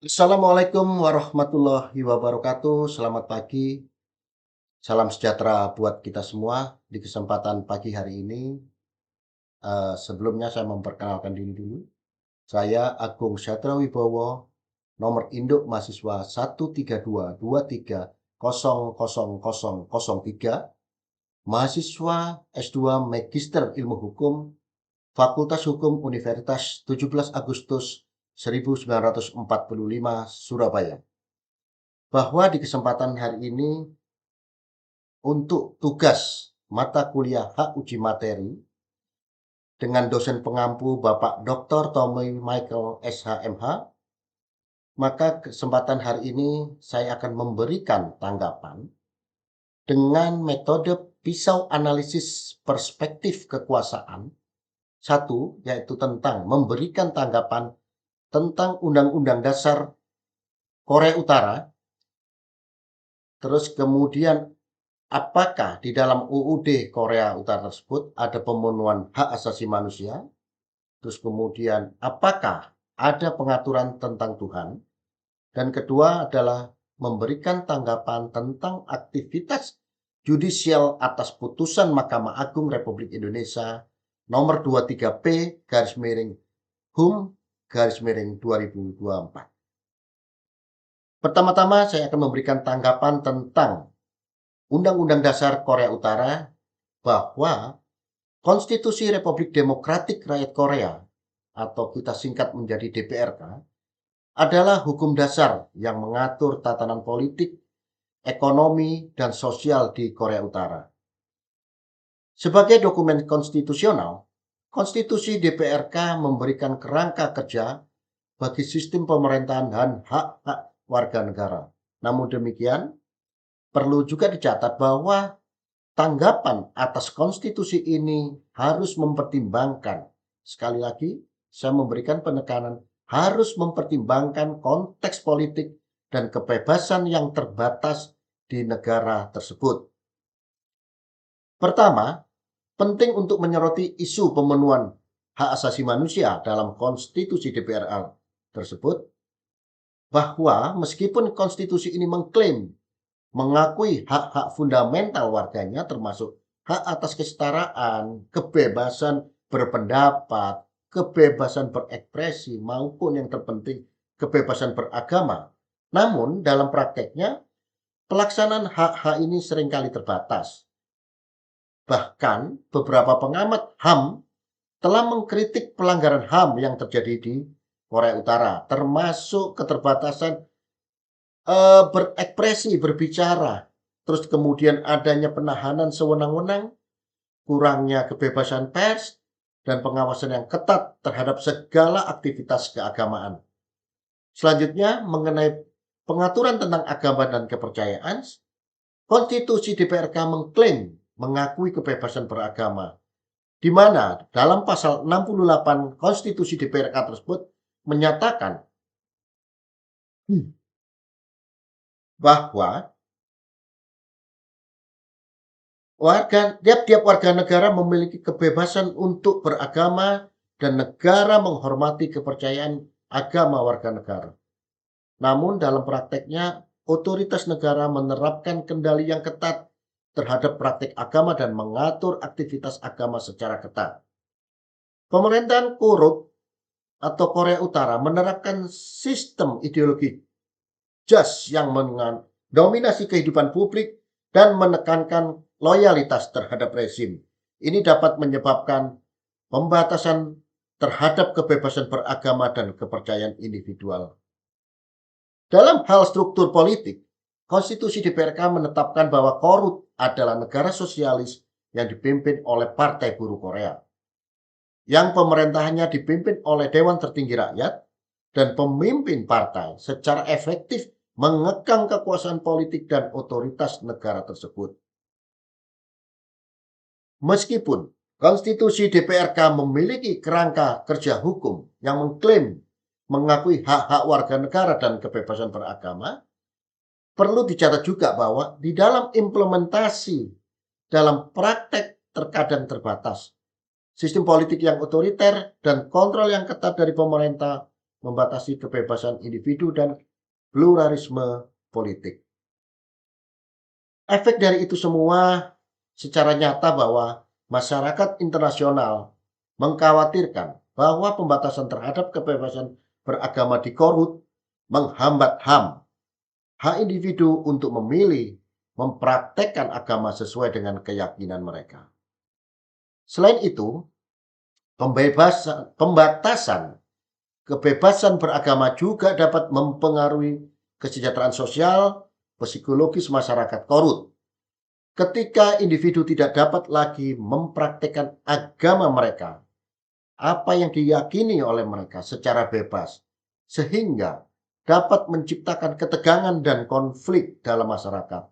Assalamualaikum warahmatullahi wabarakatuh. Selamat pagi, salam sejahtera buat kita semua. Di kesempatan pagi hari ini, sebelumnya saya memperkenalkan diri dulu. Saya Agung Wibowo, nomor induk mahasiswa 13223000003, mahasiswa S2 Magister Ilmu Hukum, Fakultas Hukum Universitas 17 Agustus 1945 Surabaya. Bahwa di kesempatan hari ini untuk tugas mata kuliah hak uji materi dengan dosen pengampu Bapak Dr. Tommy Michael SHMH, maka kesempatan hari ini saya akan memberikan tanggapan dengan metode pisau analisis perspektif kekuasaan. Satu, yaitu tentang memberikan tanggapan tentang Undang-Undang Dasar Korea Utara. Terus kemudian apakah di dalam UUD Korea Utara tersebut ada pemenuhan hak asasi manusia? Terus kemudian apakah ada pengaturan tentang Tuhan? Dan kedua adalah memberikan tanggapan tentang aktivitas judicial atas putusan Mahkamah Agung Republik Indonesia nomor 23P garis miring HUM garis miring 2024. Pertama-tama saya akan memberikan tanggapan tentang Undang-Undang Dasar Korea Utara bahwa Konstitusi Republik Demokratik Rakyat Korea atau kita singkat menjadi DPRK adalah hukum dasar yang mengatur tatanan politik, ekonomi, dan sosial di Korea Utara. Sebagai dokumen konstitusional, Konstitusi DPRK memberikan kerangka kerja bagi sistem pemerintahan dan hak-hak warga negara. Namun demikian, perlu juga dicatat bahwa tanggapan atas konstitusi ini harus mempertimbangkan, sekali lagi saya memberikan penekanan, harus mempertimbangkan konteks politik dan kebebasan yang terbatas di negara tersebut. Pertama, penting untuk menyoroti isu pemenuhan hak asasi manusia dalam konstitusi DPRK tersebut, bahwa meskipun konstitusi ini mengklaim mengakui hak-hak fundamental warganya termasuk hak atas kesetaraan, kebebasan berpendapat, kebebasan berekspresi, maupun yang terpenting kebebasan beragama. Namun dalam prakteknya, pelaksanaan hak-hak ini seringkali terbatas. Bahkan beberapa pengamat HAM telah mengkritik pelanggaran HAM yang terjadi di Korea Utara, termasuk keterbatasan berekspresi, berbicara, terus kemudian adanya penahanan sewenang-wenang, kurangnya kebebasan pers, dan pengawasan yang ketat terhadap segala aktivitas keagamaan. Selanjutnya, mengenai pengaturan tentang agama dan kepercayaan, Konstitusi DPRK mengklaim mengakui kebebasan beragama, di mana dalam pasal 68 Konstitusi DPRK tersebut menyatakan bahwa tiap-tiap warga negara memiliki kebebasan untuk beragama dan negara menghormati kepercayaan agama warga negara. Namun dalam prakteknya, otoritas negara menerapkan kendali yang ketat terhadap praktik agama dan mengatur aktivitas agama secara ketat. Pemerintahan korup atau Korea Utara menerapkan sistem ideologi jas yang mendominasi kehidupan publik dan menekankan loyalitas terhadap rezim. Ini dapat menyebabkan pembatasan terhadap kebebasan beragama dan kepercayaan individual. Dalam hal struktur politik, Konstitusi DPRK menetapkan bahwa Korut adalah negara sosialis yang dipimpin oleh Partai Buruh Korea, yang pemerintahannya dipimpin oleh Dewan Tertinggi Rakyat, dan pemimpin partai secara efektif mengekang kekuasaan politik dan otoritas negara tersebut. Meskipun Konstitusi DPRK memiliki kerangka kerja hukum yang mengklaim mengakui hak-hak warga negara dan kebebasan beragama, perlu dicatat juga bahwa di dalam implementasi dalam praktek terkadang terbatas. Sistem politik yang otoriter dan kontrol yang ketat dari pemerintah membatasi kebebasan individu dan pluralisme politik. Efek dari itu semua secara nyata bahwa masyarakat internasional mengkhawatirkan bahwa pembatasan terhadap kebebasan beragama di Korut menghambat hak individu untuk memilih, mempraktekkan agama sesuai dengan keyakinan mereka. Selain itu, pembatasan kebebasan beragama juga dapat mempengaruhi kesejahteraan sosial, psikologis masyarakat Korut. Ketika individu tidak dapat lagi mempraktekkan agama mereka, apa yang diyakini oleh mereka secara bebas, sehingga dapat menciptakan ketegangan dan konflik dalam masyarakat.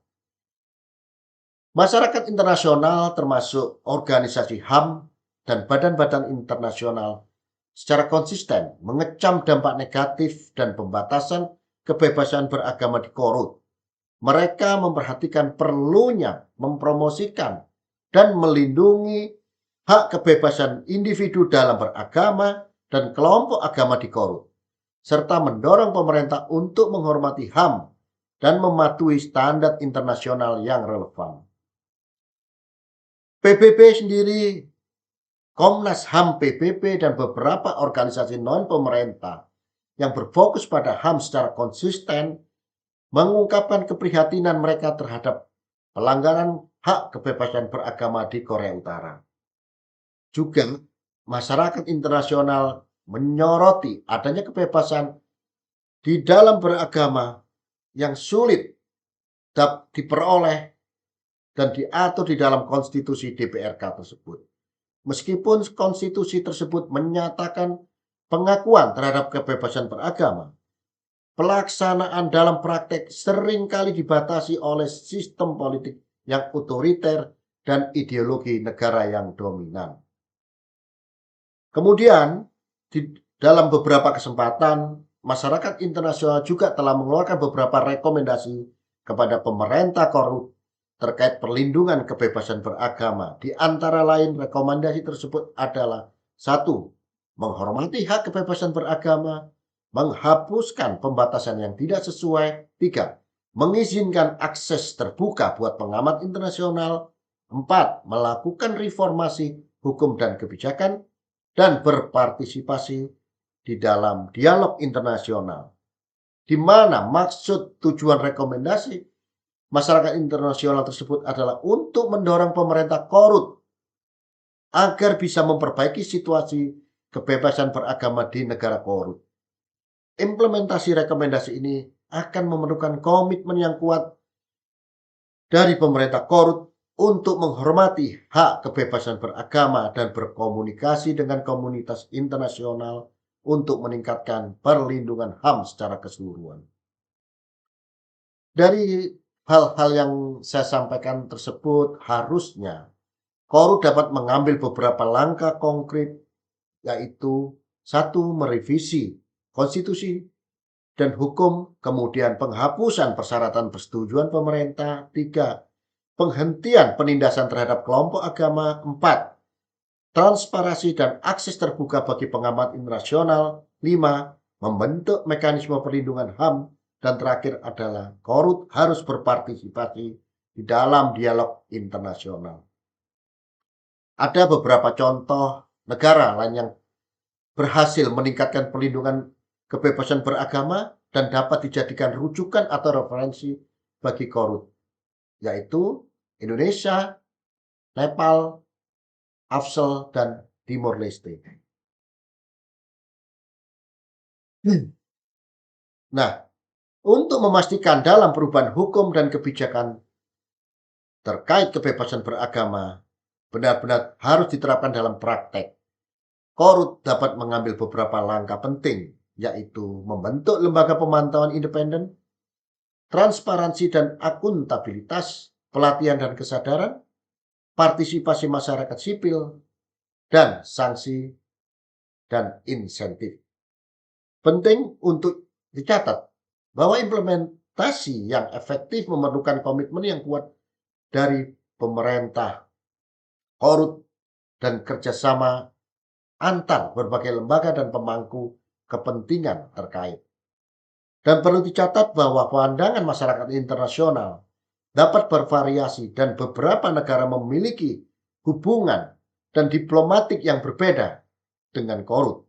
Masyarakat internasional termasuk organisasi HAM dan badan-badan internasional secara konsisten mengecam dampak negatif dan pembatasan kebebasan beragama di Korut. Mereka memperhatikan perlunya mempromosikan dan melindungi hak kebebasan individu dalam beragama dan kelompok agama di Korut, serta mendorong pemerintah untuk menghormati HAM dan mematuhi standar internasional yang relevan. PBB sendiri, Komnas HAM PBB, dan beberapa organisasi non-pemerintah yang berfokus pada HAM secara konsisten mengungkapkan keprihatinan mereka terhadap pelanggaran hak kebebasan beragama di Korea Utara. Juga, masyarakat internasional menyoroti adanya kebebasan di dalam beragama yang sulit diperoleh dan diatur di dalam konstitusi DPRK tersebut. Meskipun konstitusi tersebut menyatakan pengakuan terhadap kebebasan beragama, pelaksanaan dalam praktek seringkali dibatasi oleh sistem politik yang otoriter dan ideologi negara yang dominan. Kemudian, di dalam beberapa kesempatan, masyarakat internasional juga telah mengeluarkan beberapa rekomendasi kepada pemerintah Korut terkait perlindungan kebebasan beragama. Di antara lain, rekomendasi tersebut adalah: 1. Menghormati hak kebebasan beragama, menghapuskan pembatasan yang tidak sesuai. 3. Mengizinkan akses terbuka buat pengamat internasional. 4. Melakukan reformasi hukum dan kebijakan dan berpartisipasi di dalam dialog internasional, di mana maksud tujuan rekomendasi masyarakat internasional tersebut adalah untuk mendorong pemerintah Korut agar bisa memperbaiki situasi kebebasan beragama di negara Korut. Implementasi rekomendasi ini akan memerlukan komitmen yang kuat dari pemerintah Korut untuk menghormati hak kebebasan beragama dan berkomunikasi dengan komunitas internasional untuk meningkatkan perlindungan HAM secara keseluruhan. Dari hal-hal yang saya sampaikan tersebut, harusnya Korut dapat mengambil beberapa langkah konkret, yaitu: 1. Merevisi konstitusi dan hukum, kemudian penghapusan persyaratan persetujuan pemerintah. 3. Penghentian penindasan terhadap kelompok agama. 4. Transparansi dan akses terbuka bagi pengamat internasional. 5. Membentuk mekanisme perlindungan HAM. Dan terakhir adalah Korut harus berpartisipasi di dalam dialog internasional. Ada beberapa contoh negara lain yang berhasil meningkatkan perlindungan kebebasan beragama dan dapat dijadikan rujukan atau referensi bagi Korut, yaitu Indonesia, Nepal, Afsel, dan Timor Leste. Nah, untuk memastikan dalam perubahan hukum dan kebijakan terkait kebebasan beragama benar-benar harus diterapkan dalam praktek, Korut dapat mengambil beberapa langkah penting, yaitu membentuk lembaga pemantauan independen, transparansi dan akuntabilitas, pelatihan dan kesadaran, partisipasi masyarakat sipil, dan sanksi dan insentif. Penting untuk dicatat bahwa implementasi yang efektif memerlukan komitmen yang kuat dari pemerintah Korut dan kerjasama antar berbagai lembaga dan pemangku kepentingan terkait. Dan perlu dicatat bahwa pandangan masyarakat internasional dapat bervariasi dan beberapa negara memiliki hubungan dan diplomatik yang berbeda dengan Korut.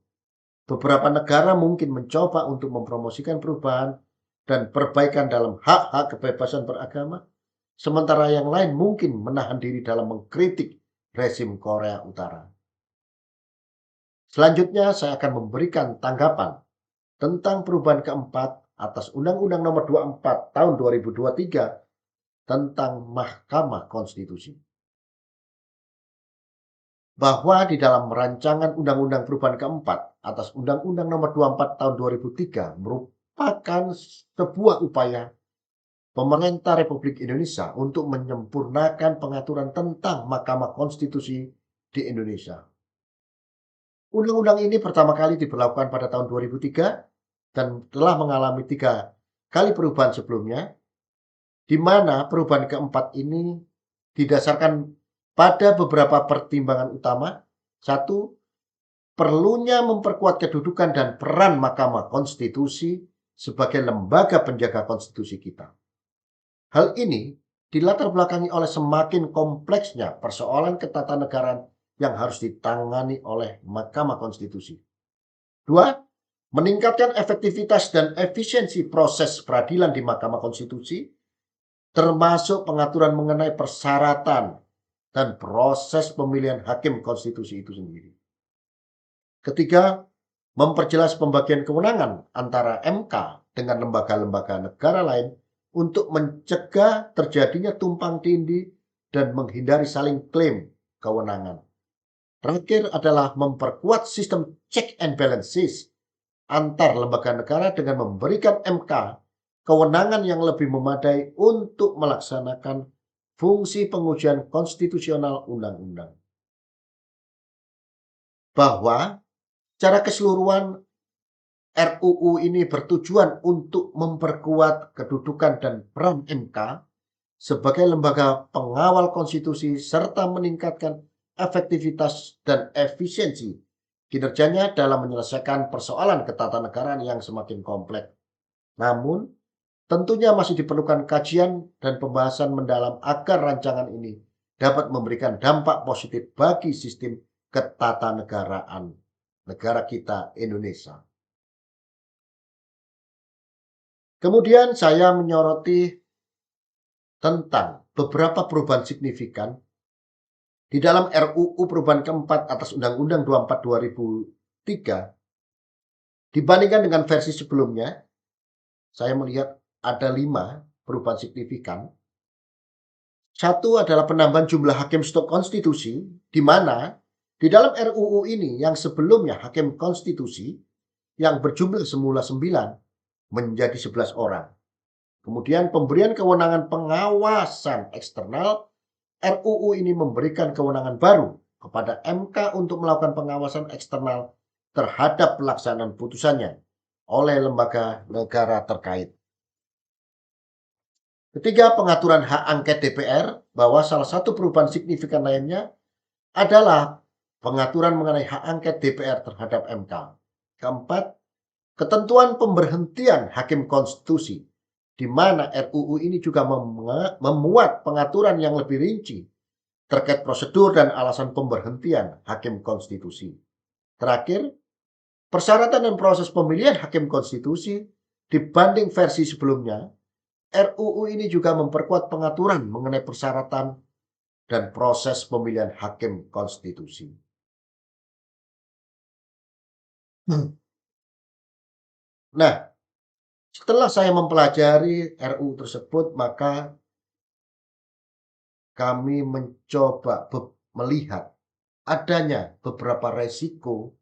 Beberapa negara mungkin mencoba untuk mempromosikan perubahan dan perbaikan dalam hak-hak kebebasan beragama, sementara yang lain mungkin menahan diri dalam mengkritik rezim Korea Utara. Selanjutnya saya akan memberikan tanggapan tentang perubahan keempat atas Undang-Undang Nomor 24 Tahun 2023 tentang Mahkamah Konstitusi. Bahwa di dalam rancangan Undang-Undang Perubahan keempat atas Undang-Undang Nomor 24 Tahun 2003 merupakan sebuah upaya pemerintah Republik Indonesia untuk menyempurnakan pengaturan tentang Mahkamah Konstitusi di Indonesia. Undang-undang ini pertama kali diberlakukan pada tahun 2003 dan telah mengalami 3 kali perubahan sebelumnya, di mana perubahan keempat ini didasarkan pada beberapa pertimbangan utama. 1. Perlunya memperkuat kedudukan dan peran Mahkamah Konstitusi sebagai lembaga penjaga konstitusi kita. Hal ini dilatar belakangi oleh semakin kompleksnya persoalan ketatanegaraan yang harus ditangani oleh Mahkamah Konstitusi. 2. Meningkatkan efektivitas dan efisiensi proses peradilan di Mahkamah Konstitusi, termasuk pengaturan mengenai persyaratan dan proses pemilihan hakim konstitusi itu sendiri. Ketiga, memperjelas pembagian kewenangan antara MK dengan lembaga-lembaga negara lain untuk mencegah terjadinya tumpang tindih dan menghindari saling klaim kewenangan. Terakhir adalah memperkuat sistem check and balances antar lembaga negara dengan memberikan MK kewenangan yang lebih memadai untuk melaksanakan fungsi pengujian konstitusional undang-undang. Bahwa secara keseluruhan RUU ini bertujuan untuk memperkuat kedudukan dan peran MK sebagai lembaga pengawal konstitusi serta meningkatkan efektivitas dan efisiensi kinerjanya dalam menyelesaikan persoalan ketatanegaraan yang semakin kompleks. Namun, tentunya masih diperlukan kajian dan pembahasan mendalam agar rancangan ini dapat memberikan dampak positif bagi sistem ketatanegaraan negara kita Indonesia. Kemudian saya menyoroti tentang beberapa perubahan signifikan di dalam RUU perubahan keempat atas Undang-Undang 24 2003 dibandingkan dengan versi sebelumnya. Saya melihat ada 5 perubahan signifikan. 1 adalah penambahan jumlah hakim staf konstitusi, di mana di dalam RUU ini yang sebelumnya hakim konstitusi yang berjumlah semula 9 menjadi 11 orang. Kemudian pemberian kewenangan pengawasan eksternal, RUU ini memberikan kewenangan baru kepada MK untuk melakukan pengawasan eksternal terhadap pelaksanaan putusannya oleh lembaga negara terkait. Ketiga, pengaturan hak angket DPR, bahwa salah satu perubahan signifikan lainnya adalah pengaturan mengenai hak angket DPR terhadap MK. Keempat, ketentuan pemberhentian hakim konstitusi, di mana RUU ini juga memuat pengaturan yang lebih rinci terkait prosedur dan alasan pemberhentian hakim konstitusi. Terakhir, persyaratan dan proses pemilihan hakim konstitusi dibanding versi sebelumnya. RUU ini juga memperkuat pengaturan mengenai persyaratan dan proses pemilihan hakim konstitusi. Nah, setelah saya mempelajari RUU tersebut, maka kami mencoba melihat adanya beberapa resiko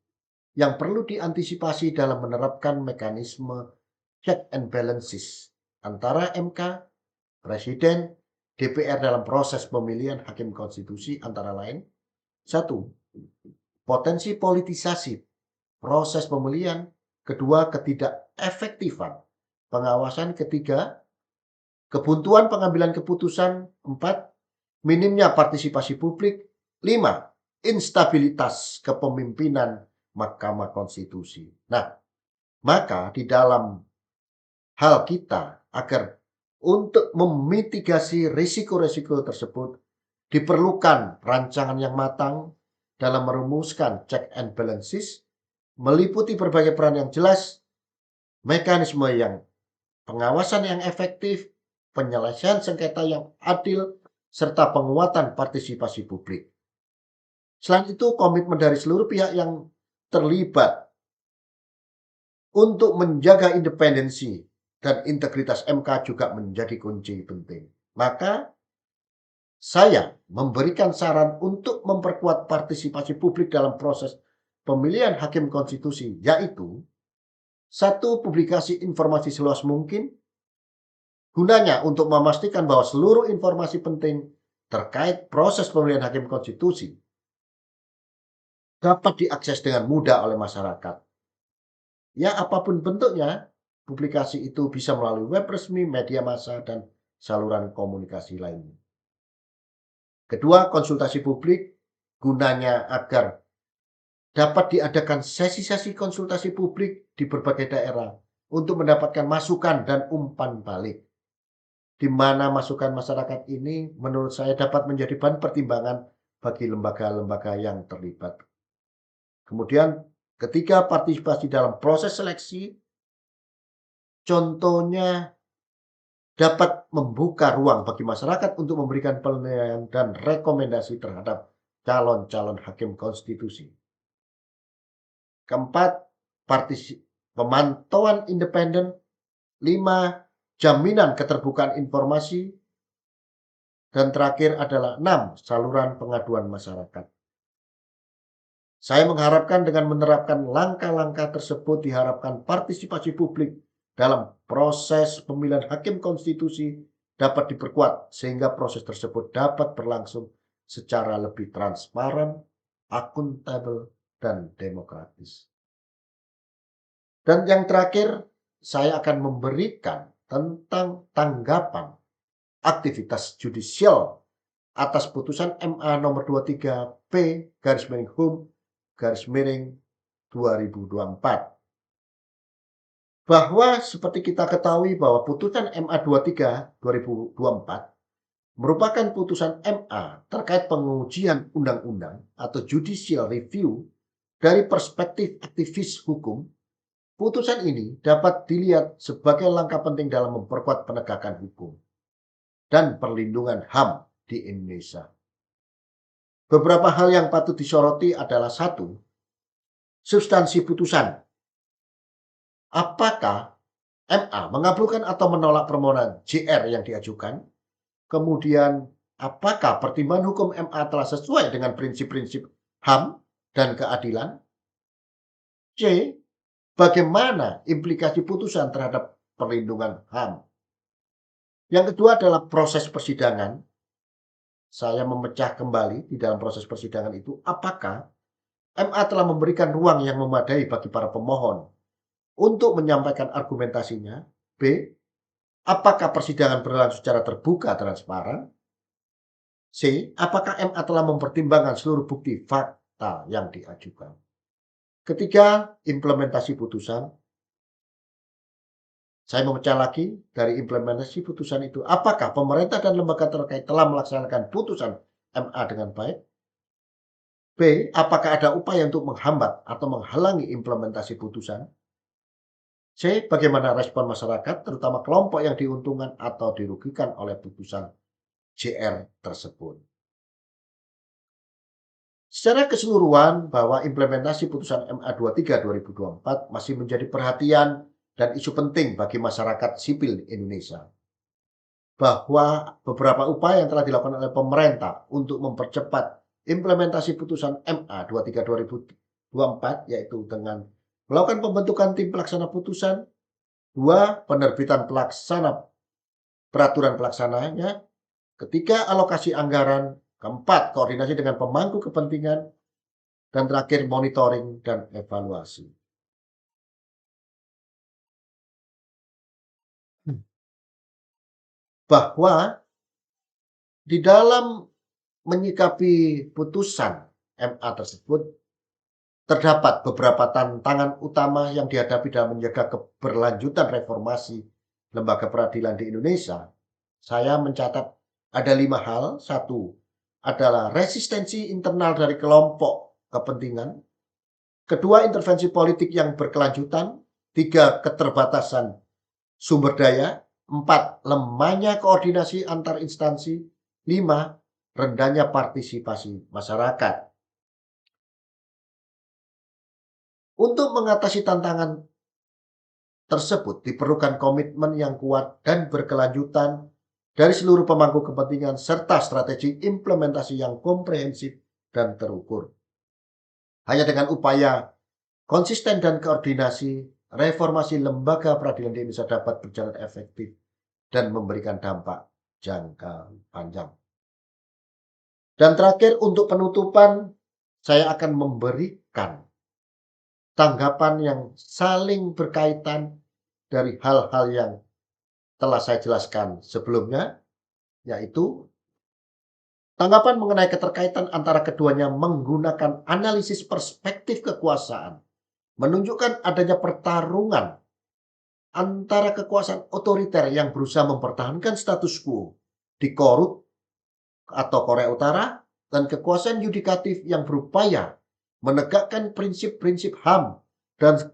yang perlu diantisipasi dalam menerapkan mekanisme check and balances antara MK, Presiden, DPR dalam proses pemilihan hakim konstitusi antara lain. 1. Potensi politisasi proses pemilihan. 2. Ketidakefektifan pengawasan. 3. Kebuntuan pengambilan keputusan. 4. Minimnya partisipasi publik. 5. Instabilitas kepemimpinan Mahkamah Konstitusi. Nah, Maka di dalam hal kita agar untuk memitigasi risiko-risiko tersebut diperlukan rancangan yang matang dalam merumuskan check and balances, meliputi berbagai peran yang jelas, mekanisme yang pengawasan yang efektif, penyelesaian sengketa yang adil, serta penguatan partisipasi publik. Selain itu, komitmen dari seluruh pihak yang terlibat untuk menjaga independensi dan integritas MK juga menjadi kunci penting. Maka, saya memberikan saran untuk memperkuat partisipasi publik dalam proses pemilihan hakim konstitusi, yaitu satu, publikasi informasi seluas mungkin, gunanya untuk memastikan bahwa seluruh informasi penting terkait proses pemilihan hakim konstitusi dapat diakses dengan mudah oleh masyarakat. Ya, apapun bentuknya, publikasi itu bisa melalui web resmi, media massa, dan saluran komunikasi lainnya. Kedua, konsultasi publik gunanya agar dapat diadakan sesi-sesi konsultasi publik di berbagai daerah untuk mendapatkan masukan dan umpan balik, di mana masukan masyarakat ini menurut saya dapat menjadi bahan pertimbangan bagi lembaga-lembaga yang terlibat. Kemudian, ketiga, partisipasi dalam proses seleksi, contohnya dapat membuka ruang bagi masyarakat untuk memberikan penilaian dan rekomendasi terhadap calon-calon hakim konstitusi. Keempat, pemantauan independen. Lima, jaminan keterbukaan informasi. Dan terakhir adalah 6, saluran pengaduan masyarakat. Saya mengharapkan dengan menerapkan langkah-langkah tersebut diharapkan partisipasi publik dalam proses pemilihan hakim konstitusi dapat diperkuat sehingga proses tersebut dapat berlangsung secara lebih transparan, akuntabel, dan demokratis. Dan yang terakhir, saya akan memberikan tentang tanggapan aktivitas judicial atas putusan MA nomor 23 P/HUM/2024. Bahwa seperti kita ketahui bahwa putusan MA 23 2024 merupakan putusan MA terkait pengujian undang-undang atau judicial review dari perspektif aktivis hukum. Putusan ini dapat dilihat sebagai langkah penting dalam memperkuat penegakan hukum dan perlindungan HAM di Indonesia. Beberapa hal yang patut disoroti adalah satu, substansi putusan. Apakah MA mengabulkan atau menolak permohonan JR yang diajukan? Kemudian, apakah pertimbangan hukum MA telah sesuai dengan prinsip-prinsip HAM dan keadilan? C. Bagaimana implikasi putusan terhadap perlindungan HAM? Yang kedua adalah proses persidangan. Saya memecah kembali di dalam proses persidangan itu, apakah MA telah memberikan ruang yang memadai bagi para pemohon untuk menyampaikan argumentasinya? B. Apakah persidangan berlangsung secara terbuka, transparan? C. Apakah MA telah mempertimbangkan seluruh bukti fakta yang diajukan? Ketiga, implementasi putusan. Saya memecah lagi dari implementasi putusan itu. Apakah pemerintah dan lembaga terkait telah melaksanakan putusan MA dengan baik? B. Apakah ada upaya untuk menghambat atau menghalangi implementasi putusan? C. Bagaimana respon masyarakat, terutama kelompok yang diuntungkan atau dirugikan oleh putusan JR tersebut? Secara keseluruhan, bahwa implementasi putusan MA 23 2024 masih menjadi perhatian dan isu penting bagi masyarakat sipil Indonesia. Bahwa beberapa upaya yang telah dilakukan oleh pemerintah untuk mempercepat implementasi putusan MA 23 2024, yaitu dengan melakukan pembentukan tim pelaksana putusan, 2, penerbitan pelaksana peraturan pelaksananya, ketiga, alokasi anggaran, keempat, koordinasi dengan pemangku kepentingan, dan terakhir, monitoring dan evaluasi. Bahwa di dalam menyikapi putusan MA tersebut, terdapat beberapa tantangan utama yang dihadapi dalam menjaga keberlanjutan reformasi lembaga peradilan di Indonesia. Saya mencatat ada 5 hal. Satu adalah resistensi internal dari kelompok kepentingan. Kedua, intervensi politik yang berkelanjutan. Tiga, keterbatasan sumber daya. Empat, lemahnya koordinasi antar instansi. Lima, rendahnya partisipasi masyarakat. Untuk mengatasi tantangan tersebut diperlukan komitmen yang kuat dan berkelanjutan dari seluruh pemangku kepentingan serta strategi implementasi yang komprehensif dan terukur. Hanya dengan upaya konsisten dan koordinasi, reformasi lembaga peradilan di Indonesia dapat berjalan efektif dan memberikan dampak jangka panjang. Dan terakhir, untuk penutupan, saya akan memberikan tanggapan yang saling berkaitan dari hal-hal yang telah saya jelaskan sebelumnya, yaitu tanggapan mengenai keterkaitan antara keduanya menggunakan analisis perspektif kekuasaan, menunjukkan adanya pertarungan antara kekuasaan otoriter yang berusaha mempertahankan status quo di Korut atau Korea Utara dan kekuasaan yudikatif yang berupaya menegakkan prinsip-prinsip HAM dan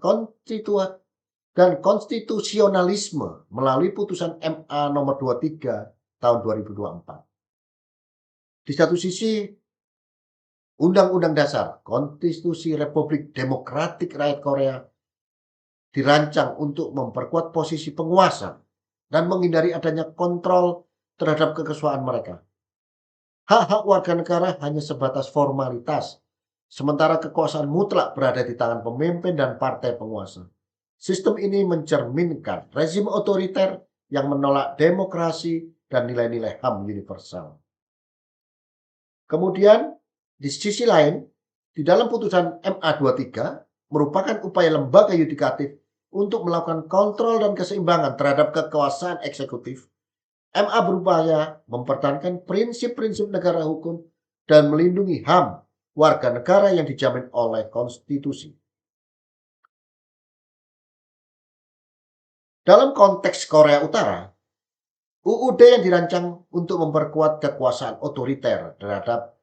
konstitusionalisme melalui putusan MA nomor 23 tahun 2024. Di satu sisi, Undang-Undang Dasar Konstitusi Republik Demokratik Rakyat Korea dirancang untuk memperkuat posisi penguasa dan menghindari adanya kontrol terhadap kekuasaan mereka. Hak-hak warga negara hanya sebatas formalitas, sementara kekuasaan mutlak berada di tangan pemimpin dan partai penguasa. Sistem ini mencerminkan rezim otoriter yang menolak demokrasi dan nilai-nilai HAM universal. Kemudian, di sisi lain, di dalam putusan MA 23 merupakan upaya lembaga yudikatif untuk melakukan kontrol dan keseimbangan terhadap kekuasaan eksekutif. MA berupaya mempertahankan prinsip-prinsip negara hukum dan melindungi HAM warga negara yang dijamin oleh konstitusi. Dalam konteks Korea Utara, UUD yang dirancang untuk memperkuat kekuasaan otoriter terhadap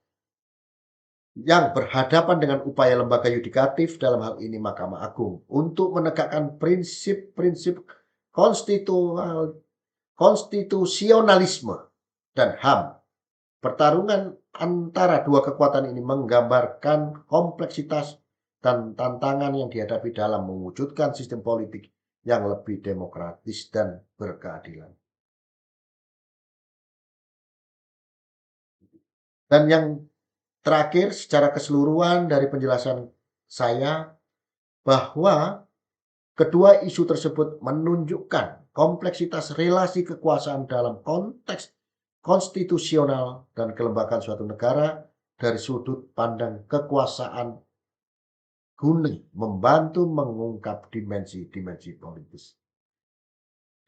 yang berhadapan dengan upaya lembaga yudikatif, dalam hal ini Mahkamah Agung, untuk menegakkan prinsip-prinsip konstitusionalisme dan HAM. Pertarungan antara dua kekuatan ini menggambarkan kompleksitas dan tantangan yang dihadapi dalam mewujudkan sistem politik yang lebih demokratis dan berkeadilan. Dan yang terakhir, secara keseluruhan dari penjelasan saya, bahwa kedua isu tersebut menunjukkan kompleksitas relasi kekuasaan dalam konteks konstitusional dan kelembagaan suatu negara dari sudut pandang kekuasaan guna membantu mengungkap dimensi-dimensi politis.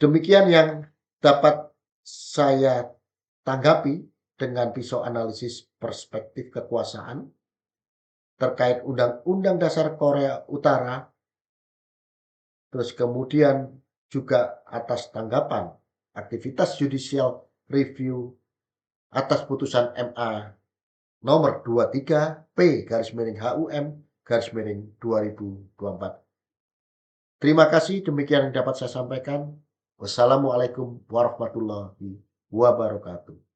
Demikian yang dapat saya tanggapi dengan pisau analisis perspektif kekuasaan terkait Undang-Undang Dasar Korea Utara, terus kemudian juga atas tanggapan aktivitas judicial review atas putusan MA nomor 23 P/HUM/2024. Terima kasih, demikian yang dapat saya sampaikan. Wassalamualaikum warahmatullahi wabarakatuh.